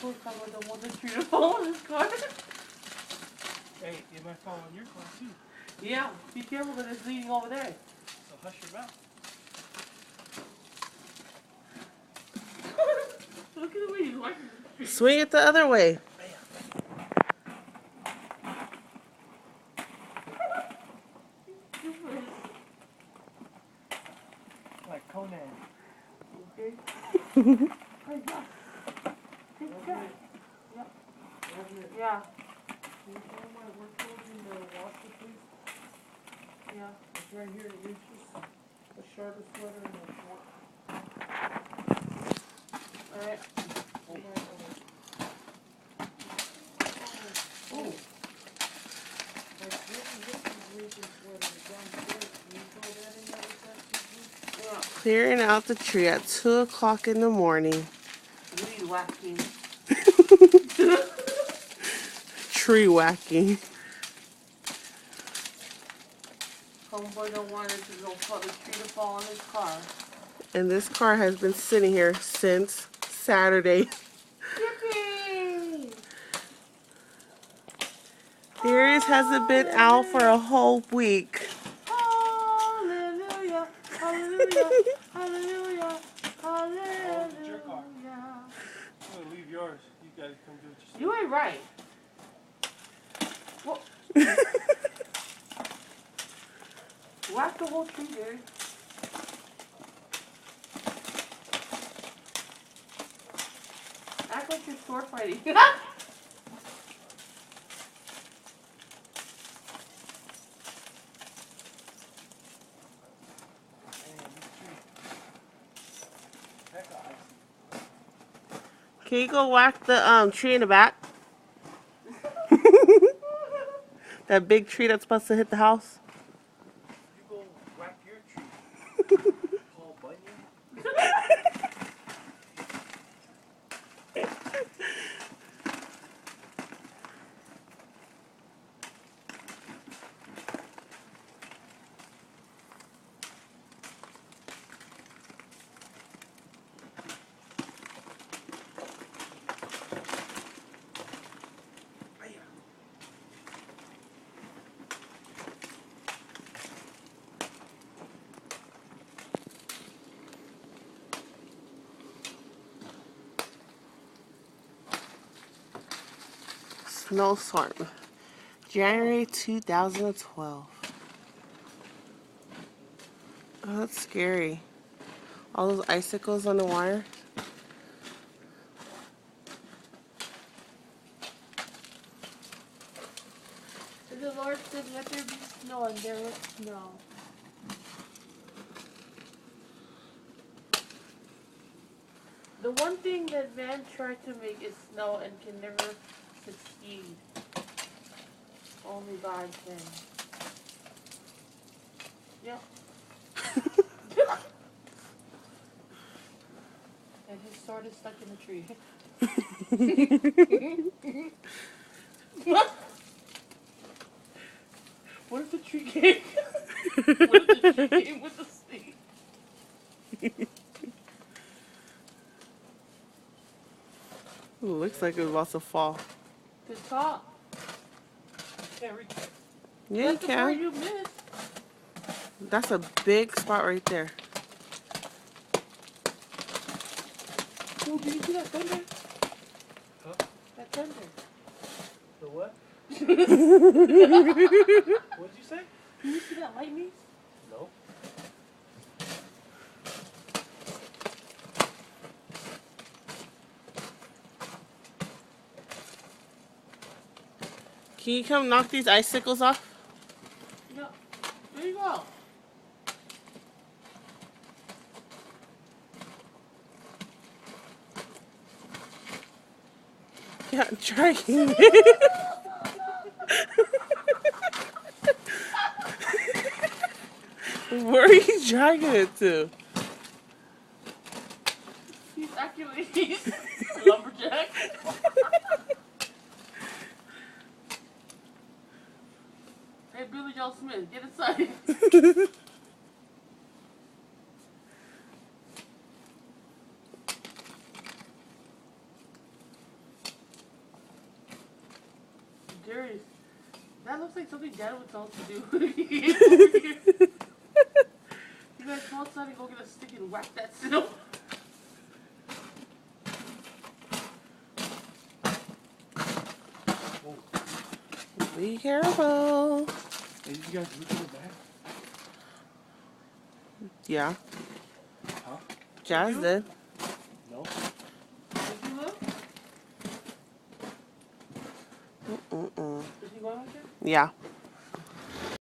course I don't want the tree to fall on this car. Hey, it might fall on your car too. Yeah, be careful because it's leading over there. So hush your mouth. Look at the way he's watching the tree. Swing it the other way. Like Conan. Okay. Hey, Josh. Take a check. Yep. Yeah. Can you tell my work clothes in the washer, please? Yeah. It's right here. It's just a sharper sweater and a short. Alright. Oh my God. Oh. Like, this winter sweater downstairs. Can you throw that in there with that, please? Yeah. Clearing out the tree at 2 o'clock in the morning. Weed whacking. Tree whacking. Homeboy don't want it to go for the tree to fall on his car. And this car has been sitting here since Saturday. Yippee! Darius hasn't been out for a whole week. Hallelujah, hallelujah, hallelujah, hallelujah. It's your car. I'm gonna leave yours. You guys come do it yourself. You ain't right. Well, whack the whole tree, dude. Act like you're sword fighting. Can you go whack the tree in the back? That big tree that's supposed to hit the house? You go whack your tree. Paul Bunyan. Snowstorm. January 2012. Oh, that's scary. All those icicles on the wire. The Lord said, let there be snow, and there was snow. The one thing that man tried to make is snow and can never succeed. Only God can. Yep. And his sword is stuck in the tree. What if the tree came? What if the tree came with the seed? Looks like it was about to fall. Good talk. Can't reach it. Yeah, That's you the part can. you missed. That's a big spot right there. Oh, did you see that thunder? Huh? That thunder. The what? Did What'd you say? you see that lightning? No. Can you come knock these icicles off? No. There you go. Yeah, I'm trying it. Where are you dragging it to? He's actually a lumberjack. Hey, Billy Joe Smith, get inside. Darius, that looks like something Dad would tell us to do. You guys go outside and go get a stick and whack that snow. Be careful. Hey, did you guys look at the back? Yeah. Huh? Jazz did. No? Did you look? Mm-mm. Did you go out there? Yeah.